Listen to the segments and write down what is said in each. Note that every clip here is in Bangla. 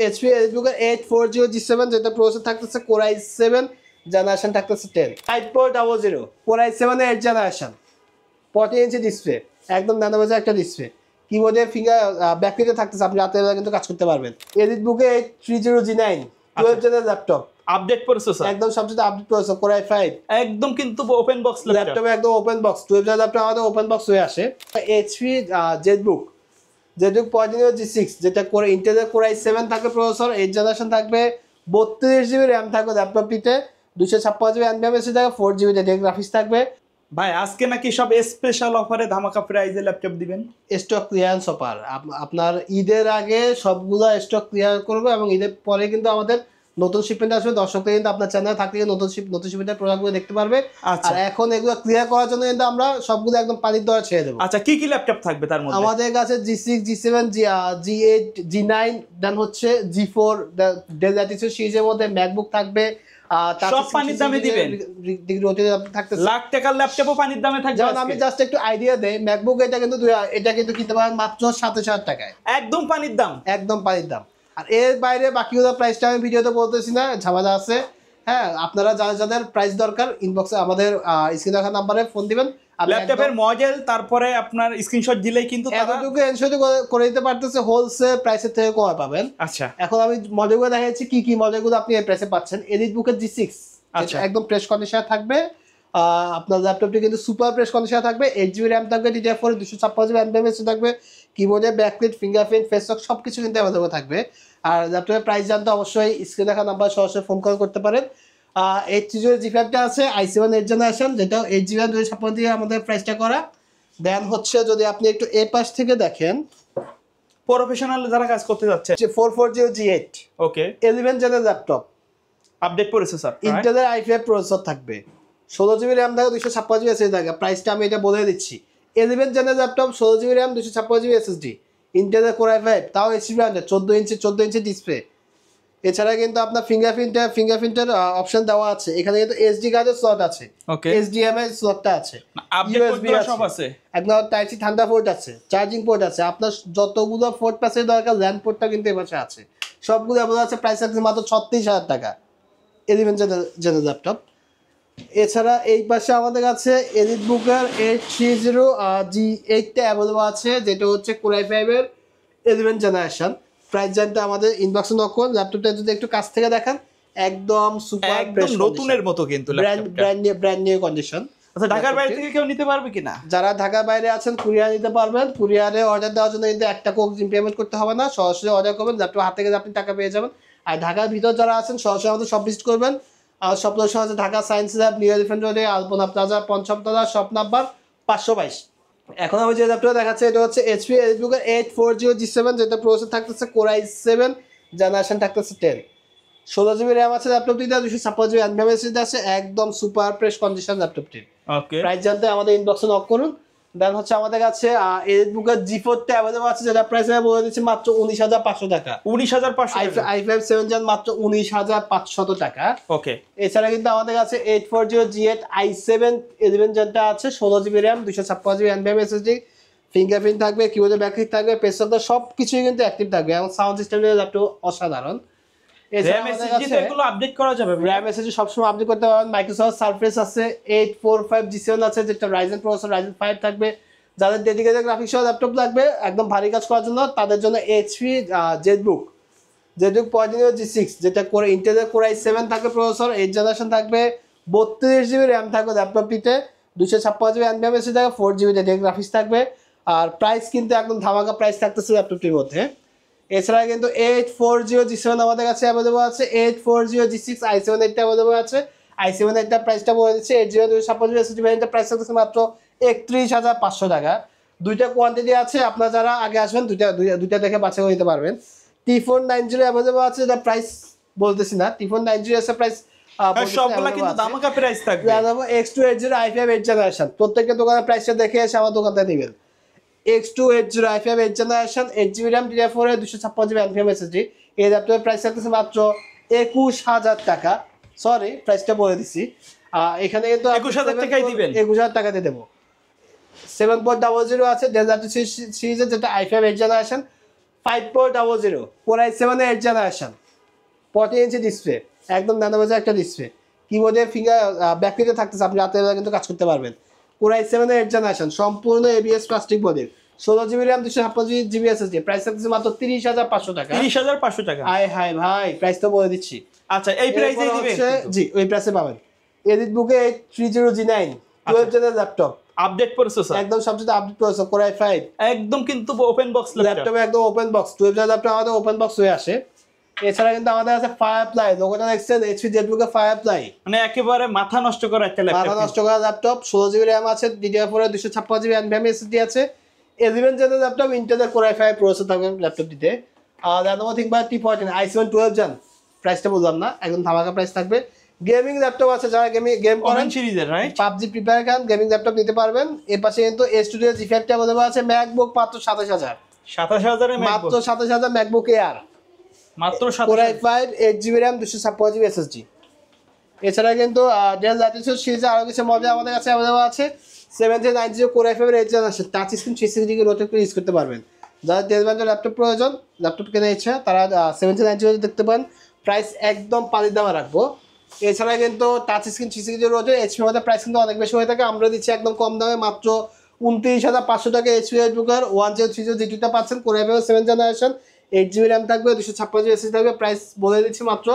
এইচপি এলিটবুকের 840G7 যেটা প্রসেসর থাকতেছে কোর i7 জেনারেশন থাকতেছে 10 5400 কোর i7 এর 8 জেনারেশন 40 ইঞ্চি ডিসপ্লে একদম নানাবাজে একটা ডিসপ্লে কিবোর্ডে ফিঙ্গার ব্যাকলিটে থাকতেছে আপনি রাতের বেলা কিন্তু কাজ করতে পারবেন এলিটবুকে 830G9 12 general laptop update processor একদম সবচেয়ে আপডেট প্রসেসর কোর i5 একদম কিন্তু ওপেন বক্স ল্যাপটপ একদম ওপেন বক্স 12 জেনারেল ল্যাপটপ আমাদের ওপেন বক্স হয়ে আসে এইচপি জেটবুক G6 যেটা করে ইন্টেলের কোর i7 থাকবে প্রসেসর 8 জেনারেশন থাকবে 32GB র্যাম থাকবে ল্যাপটপটিতে 256GB এনভিএমএসি থাকবে 4GB ডেডিকেটেড গ্রাফিক্স থাকবে ভাই আজকে নাকি সব স্পেশাল অফারে ধামাকা প্রাইজে ল্যাপটপ দিবেন স্টক ক্লিয়ারেন্স অফার আপনার ঈদের আগে সবগুলা স্টক ক্লিয়ার করবে এবং ঈদের পরে কিন্তু আমাদের নতুন শিপমেন্ট আসবে দর্শকরা কিন্তু আপনার চ্যানেলে থাকলে নতুন শিপমেন্টের প্রোডাক্টগুলো দেখতে পারবে আর এখন এগুলো ক্লিয়ার করার জন্য কিন্তু আমরা সবগুলো একদম পানির দরে ছেড়ে দেবো আচ্ছা কি কি ল্যাপটপ থাকবে তার মধ্যে আমাদের কাছে G6 G7 G8 G9 দেন হচ্ছে G4 ডেল ল্যাটিটিউড সিরিজের মধ্যে ম্যাকবুক থাকবে সব পানির দামে দিবেন লাখ টাকার ল্যাপটপও পানির দামে থাকবে যেমন আমি জাস্ট একটু আইডিয়া দেই ম্যাকবুক এটা কিন্তু কিনতে পারেন মাত্র 27000 টাকায় একদম পানির দাম আর এর বাইরে বাকিগুলো প্রাইসটা আমি ভিডিওতে বলতেছি না ঝামেলা আছে হ্যাঁ আপনারা যাদের প্রাইস দরকার ইনবক্সে আমাদের স্ক্রিনে রাখা নম্বরে ফোন দিবেন ল্যাপটপের মডেল তারপরে আপনার স্ক্রিনশট দিলেই কিন্তু এতটুকু এনশিওর করে দিতে পারতেছে হোলসেল প্রাইসের থেকে কম পাবেন আচ্ছা এখন আমি মডেলগুলো দেখাচ্ছি কি মডেলগুলো আপনি এই প্রাইসে পাচ্ছেন এলিটবুকের G6 আচ্ছা একদম ফ্রেশ কন্ডিশনে থাকবে আপনার ল্যাপটপটি কিন্তু সুপার ফ্রেশ কন্ডিশনে থাকবে 8GB র্যাম থাকবে DDR4 256GB এনভিএমএসি থাকবে কিবোর্ডে ব্যাকলিট ফিঙ্গারপ্রিন্ট ফেস লক সবকিছু কিন্তু অ্যাভেলেবল থাকবে আর ল্যাপটপের প্রাইস জানতে অবশ্যই স্ক্রিনে দেখা নাম্বার সরাসরি ফোন কল করতে পারেন 830G5 আছে i7 8 জেনারেশন যেটা 8GB 256 দিয়ে আমাদের প্রাইসটা করা দেন হচ্ছে যদি আপনি একটু এ পাশ থেকে দেখেন প্রফেশনাল যারা কাজ করতে যাচ্ছে 440G8 okay 11 general laptop update processor ইন্টেলের i5 প্রসেসর থাকবে 16GB র্যাম থাকবে 256GB এসএসডি থাকবে প্রাইসটা আমি এটা বলে দিচ্ছি 11 general laptop 16GB RAM 256GB SSD ইন্টেলের কোর i5 তাও এইচপি ব্র্যান্ডের 14 ইঞ্চি ডিসপ্লে এছাড়া কিন্তু আপনার ফিঙ্গারপ্রিন্টের অপশন দেওয়া আছে এখানে কিন্তু এসডি কার্ডের স্লট আছে ওকে এইচডিএমআই স্লটটা আছে ইউএসবি সব আছে একদম টাইপ সি ঠান্ডা পোর্ট আছে চার্জিং পোর্ট আছে আপনার যতগুলো পোর্ট পাশে দরকার ল্যান্ড পোর্টটা কিন্তু এই পাশে আছে সবগুলো অ্যাভেলেবল আছে প্রাইস আছে মাত্র 36000 টাকা 11 জেনারেল ল্যাপটপ এছাড়া এই পাশে আমাদের কাছে এলিটবুকের 830G8 টা অ্যাভেলেবল আছে যেটা হচ্ছে কোর i5 এর 11 জেনারেশন প্রাইস জানতে আমাদের ইনবক্সে নক করুন ল্যাপটপটা যদি একটু কাছ থেকে দেখেন একদম সুপার একদম নতুনের মতো কিন্তু ব্র্যান্ড নিউ কন্ডিশন আচ্ছা ঢাকার বাইরে থেকে কেউ নিতে পারবে কিনা যারা ঢাকার বাইরে আছেন কুরিয়ার নিতে পারবেন কুরিয়ারে অর্ডার দেওয়ার জন্য কিন্তু 1 টাকা অগ্রিম পেমেন্ট করতে হবে না সরাসরি অর্ডার করবেন ল্যাপটপ হাতে গেলে আপনি টাকা পেয়ে যাবেন আর ঢাকার ভিতর যারা আছেন সরাসরি আমাদের সব ভিজিট করবেন আর সব লোকেশন আছে Dhaka science lab new elephant রোডে আলপনা প্লাজা পঞ্চম তলা শপ নাম্বার 522 এখন আমি যে ল্যাপটপটা দেখাচ্ছি এটা হচ্ছে এইচপি এলিটবুকের 840G7 যেটা প্রসেসর থাকতেছে কোর i7 জেনারেশন থাকতেছে 10 16GB র্যাম আছে ল্যাপটপটিতে 256GB এনভিএমএসি আছে একদম সুপার ফ্রেশ কন্ডিশন ল্যাপটপটি ওকে প্রাইস জানতে আমাদের ইনবক্সে নক করুন দেন হচ্ছে আমাদের কাছে এলিটবুকের G4 টা अवेलेबल আছে যেটা প্রাইস আমি বলে দিচ্ছি মাত্র 19500 টাকা 19500 i5 7 gen মাত্র 19500 টাকা ওকে এছাড়া কিন্তু আমাদের কাছে 840G8 i7 11 জেনটা আছে 16GB RAM 256GB NVMe SSD fingerprint থাকবে কিবোর্ডে ব্যাকলিট থাকবে পেসটা সবকিছুই কিন্তু অ্যাক্টিভ থাকবে এবং সাউন্ড সিস্টেমটা ল্যাপটপ অসাধারণ RAM SSD এগুলো আপডেট করা যাবে RAM SSD সবসময় আপডেট করতে পারবেন মাইক্রোসফট সারফেস আছে 845G7 আছে যেটা Ryzen প্রসেসর Ryzen 5 থাকবে যাদের ডেডিকেটেড গ্রাফিক্স সহ ল্যাপটপ লাগবে একদম ভারী কাজ করার জন্য তাদের জন্য এইচপি জেটবুক G6 যেটা করে ইন্টেলের কোর i7 থাকবে প্রসেসর 8 জেনারেশন থাকবে 32GB RAM থাকবে ল্যাপটপটিতে 256GB এনভিএমএসি থাকবে 4GB ডেডিকেটেড গ্রাফিক্স থাকবে আর প্রাইস কিন্তু একদম ধামাকা প্রাইস থাকতেছে ল্যাপটপটির মধ্যে এছাড়া কিন্তু 840G7 আমাদের কাছে अवेलेबल আছে 840G6 i7 এটা अवेलेबल আছে i7 এটা প্রাইসটা বলে দিচ্ছি 8GB 256GB এসএসডি ভ্যারিয়েন্টের প্রাইস থাকছে মাত্র 31500 টাকা দুইটা কোয়ান্টিটি আছে আপনারা যারা আগে আসবেন দুইটা দেখে বাছাই করে নিতে পারবেন T490 अवेलेबल আছে এটা প্রাইস বলতেছি না T490 এর প্রাইস সবগুলা কিন্তু ধামাকা প্রাইস থাকবে X280 i5 8 জেনারেশন প্রত্যেকটা দোকানের প্রাইসটা দেখে এসে আমার দোকানতে নেবেন X280 i5 8 generation 8GB RAM DDR4 256GB NVMe SSD এই ল্যাপটপের প্রাইস থাকতেছে মাত্র 21000 টাকা সরি প্রাইসটা বলে দিছি এখানে কিন্তু 21000 টাকাই দিবেন 21000 টাকাতে দেব 7.00 আছে ডেল সিরিজের যেটা i5 8 জেনারেশন 5400 Core i7 এর 8th জেনারেশন 40 ইঞ্চি ডিসপ্লে, একদম ন্যানো বেজের একটা ডিসপ্লে, কিবোর্ডে ফিঙ্গার ব্যাকলিটে থাকতেছে, আপনি রাতের বেলা কিন্তু কাজ করতে পারবেন। Core i7 এর 8th জেনারেশন, সম্পূর্ণ এবিএস প্লাস্টিক বডির, 16GB RAM 256GB SSD, price থাকতেছে মাত্র 30500 টাকা। 30500 টাকা, আয় হায় ভাই, প্রাইস তো বলে দিচ্ছি। আচ্ছা এই প্রাইসেই দিবেন? জি, ওই প্রাইসে পাবেন। এডিট বুকে 30G9 12 জেনের ল্যাপটপ, আপডেট প্রসেসর, একদম সবচেয়ে আপডেট প্রসেসর, Core i5, একদম কিন্তু ওপেন বক্স ল্যাপটপে একদম ওপেন বক্স, 12 জেনের ল্যাপটপ আমাদের ওপেন বক্স হয়ে আসে। এছাড়া কিন্তু আমাদের আছে ফায়ারফ্লাই, লোগোটা দেখছেন এইচপি জেটবুকে ফায়ারফ্লাই, মানে একেবারে মাথা নষ্ট করা একটা ল্যাপটপ, মাথা নষ্ট করা ল্যাপটপ, 16GB RAM আছে, DDR4 এর 256GB NVMe SSD আছে, 11 জেনের ল্যাপটপ, ইন্টেলের Core i5 প্রসেসর থাকবে ল্যাপটপটিতে। আর Lenovo ThinkPad T14 i7 12 gen, প্রাইসটা বললাম না, একদম ধামাকা প্রাইস থাকবে। গেমিং ল্যাপটপ আছে, যারা গেম করেন সিরিজের রাইট, পাবজি প্রিপেয়ার করেন, গেমিং ল্যাপটপ নিতে পারবেন। এর পাশে কিন্তু স্টুডিও G5 টা अवेलेबल আছে, ম্যাকবুক মাত্র 27000, 27000 এর মাত্র 27000 ম্যাকবুক এয়ার, মাত্র Core 7000। i5 8GB RAM 256GB SSD। এছাড়া কিন্তু ডেল ল্যাটিটিউড সিরিজে আরো কিছু মডেল আমাদের কাছে अवेलेबल আছে। 7390 Core i5 এর 8 generation, touch screen 360 degree rotate করে ইউজ করতে পারবেন। যারা 10 ব্র্যান্ডের ল্যাপটপ প্রয়োজন, ল্যাপটপ কেনার ইচ্ছা, তারা 7390 দেখতে পান, প্রাইস একদম পানির দামে রাখবো। এছাড়া কিন্তু touch screen 360 degree rotate HP মধ্যে প্রাইস কিন্তু অনেক বেশি হয়ে থাকে, আমরা দিচ্ছি একদম কম দামে মাত্র 29500 টাকা। এইচপি এডবুকার 1030 G2টা পাচ্ছেন, Core i5 7 generation, 8GB RAM থাকবে, 256GB SSD থাকবে, প্রাইস বলে দিচ্ছি মাত্র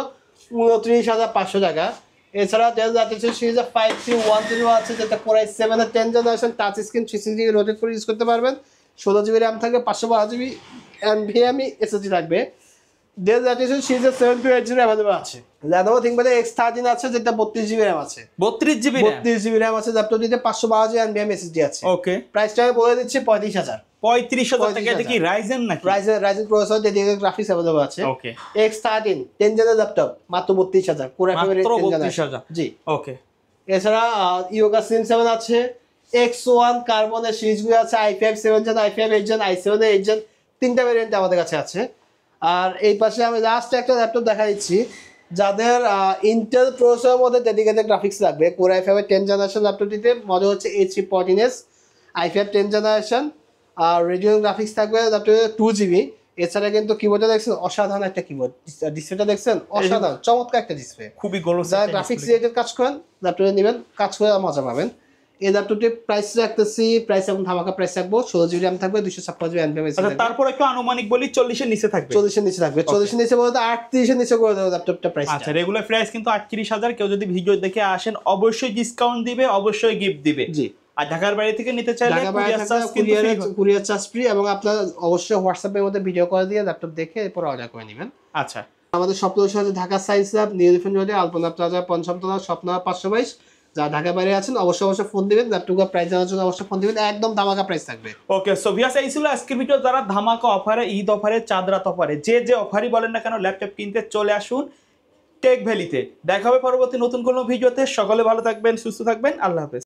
29500 টাকা। এছাড়া ডেল ল্যাটিটিউড সিরিজে 5310 আছে, যেটা Core i7 এর 10 generation, touch screen 360 degree rotate করে ইউজ করতে পারবেন, 16GB RAM থাকবে, 512GB NVMe SSD থাকবে। ডেল ল্যাটিটিউড সিরিজে 7280 अवेलेबल আছে। Lenovo ThinkPad X13 আছে, যেটা 32GB RAM আছে, 32GB RAM আছে, ল্যাপটপটিতে 512GB NVMe SSD আছে। ওকে, প্রাইসটা আমি বলে দিচ্ছি 35000 টাকা। এটা কি রাইজেন নাকি? Ryzen processor, dedicated graphics available আছে। ওকে, X13 10 জেনের ল্যাপটপ, মাত্র 32000, Core i5 এর 10 জেনারেশন। জি, ওকে। এছাড়া Yoga Slim 7 আছে, X1 কার্বনের সিরিজগুলো আছে, i5 7 gen, i5 8 gen, i7 এর 8 জেন, তিনটা ভেরিয়েন্ট আমাদের কাছে আছে। আর এই পাশে আমি লাস্ট একটা ল্যাপটপ দেখা দিচ্ছি, যাদের ইন্টেল প্রসেসরের মধ্যে ডেডিকেটেড গ্রাফিক্স লাগবে। Core i5 এর 10 জেনারেশন ল্যাপটপটিতে মডেল হচ্ছে A314S, i5 10 জেনারেশন, আর রেডিয়ন গ্রাফিক্স থাকবে ল্যাপটপে 2GB। এছাড়া কিন্তু কিবোর্ডটা দেখছেন, অসাধারণ একটা কিবোর্ড, ডিসপ্লেটা দেখছেন, অসাধারণ চমৎকার একটা ডিসপ্লে, খুবই গোলো। যারা গ্রাফিক্স রিলেটেড কাজ করেন ল্যাপটপে নেবেন, কাজ করে মজা পাবেন। এই ল্যাপটপটির প্রাইস রাখতেছি, প্রাইস এখন ধামাকা প্রাইস রাখবো, 16GB RAM থাকবে, 256GB NVMe SSD থাকবে। তারপর একটু আনুমানিক বলি 40 এর নিচে থাকবে, 40 এর নিচে থাকবে, 40 এর নিচে বলতে 38 এর নিচে করে দেবো ল্যাপটপটা প্রাইস। আচ্ছা, রেগুলার প্রাইস কিন্তু 38000। কেউ যদি ভিডিও দেখে আসেন অবশ্যই ডিসকাউন্ট দিবে, অবশ্যই গিফট দিবে। জি, আর ঢাকার বাইরে থেকে নিতে চাইলে কুরিয়ার চার্জ ফ্রি, এবং আপনারা অবশ্যই হোয়াটসঅ্যাপের মধ্যে ভিডিও কল দিয়ে ল্যাপটপ দেখে এরপর অর্ডার করে নেবেন। আচ্ছা, আমাদের শপ লোকেশন আছে Dhaka science lab, new elephant রোডে, আলপনা প্লাজা, পঞ্চমতলা, শপ নাম্বার 522। যারা ঢাকা বাইরে আছেন অবশ্যই ফোন দিবেন, ল্যাপটপের প্রাইস জানার জন্য অবশ্যই ফোন দিবেন, একদম ধামাকা প্রাইস থাকবে। ওকে, সো ভিউয়ার্স, এই ছিল আজকের ভিডিও। যারা ধামাকা অফারে, ঈদ অফারে, চাঁদ রাত অফারে, যে অফারই বলেন না কেন, ল্যাপটপ কিনতে চলে আসুন টেক ভ্যালিতে। দেখা হবে পরবর্তী নতুন কোনো ভিডিওতে। সকলে ভালো থাকবেন, সুস্থ থাকবেন, আল্লাহ হাফেজ।